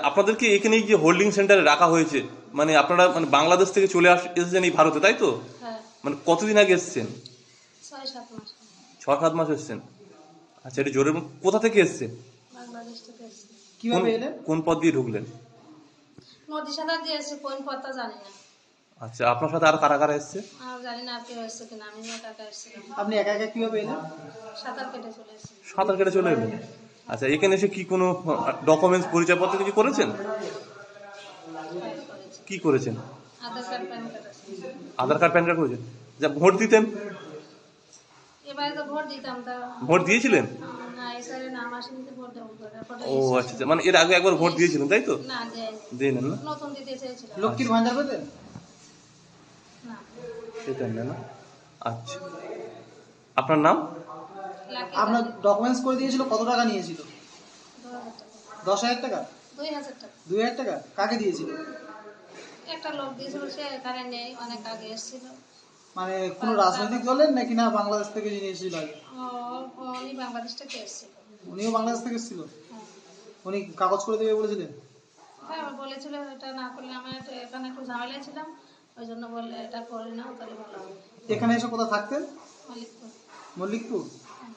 আপনাদেরকে এখানে যে হোল্ডিং সেন্টারে রাখা হয়েছে, মানে আপনারা মানে বাংলাদেশ থেকে চলে এসেছেন এই ভারতে, তাই তো? হ্যাঁ, মানে কতদিন আগে এসেছেন? 6-7 মাস। 6-7 মাস এসেছেন। আচ্ছা, এটা জোরে কোথা থেকে এসেছেন? বাংলাদেশ থেকে এসেছি। কোন কিভাবে এলেন? কোন পথ দিয়ে ঢুকলেন? নদী সাঁতার দিয়ে এসেছি, কোন পথটা জানি না। আচ্ছা, আপনার সাথে আর কারা কারা এসছে? আর জানি না আর কেউ এসছে কিনা, আমি একা একা এসেছিলাম। আপনি একা একা কিভাবে এলেন? সাঁতার কেটে চলে এসেছি। সাঁতার কেটে চলে এলেন। আচ্ছা, এখানে এসে কি কোনো ডকুমেন্টস, পরিচয়পত্র কিছু করেছেন? হ্যাঁ, করেছি। কি করেছেন? আধার কার্ড, প্যান কার্ড আছে। আধার কার্ড, প্যান কার্ড করেছেন। যা ভোট দিতেন? এবারে তো ভোট দিতাম, তা ভোট দিয়েছিলেন? না, এসআরে নাম আসেনি তো ভোট দেবো করে। ও আচ্ছা আচ্ছা, মানে এর আগে একবার ভোট দিয়েছিলেন, তাই তো? না, দেয়নি। দিয়ে নেন না? নতুন দিতে চেয়েছিলাম। লক্ষ্মীর ভান্ডার পেতেন? না, সেটা নেন না। আচ্ছা, আপনার নাম? লাকি আপনার গার্ডেন। ডকুমেন্টস করে দিয়েছিল, কত টাকা নিয়েছিল? 2000 টাকা। 10,000 টাকা? 2000 টাকা। 2,000 টাকা? কাকে দিয়েছিল? একটা লোক দিয়েছিল, সে এখানে নেই, অনেক আগে এসেছিল। মানে কোনো রাজনৈতিক দলের নাকি না বাংলাদেশ থেকে যিনি এসেছিল আগে? উনি বাংলাদেশ থেকে এসেছিল। উনিও বাংলাদেশ থেকে এসেছিল? হ্যাঁ। উনি কাগজ করে দেবে বলেছিলেন? হ্যাঁ, বলেছিল এটা না করলে, আমি এখানে একটু ঝামেলায় ছিলাম, ওই জন্য বললে এটা করে নাও, তাহলে ভালো হবে। এখানে এসে কোথায় থাকতেন? মালিকপুর। মল্লিকপুর? হ্যাঁ।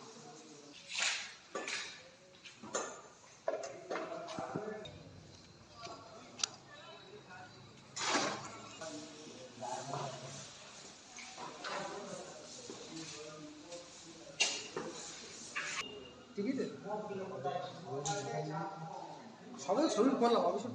টিকিটে সবাই ছবি করলাম অবশ্য।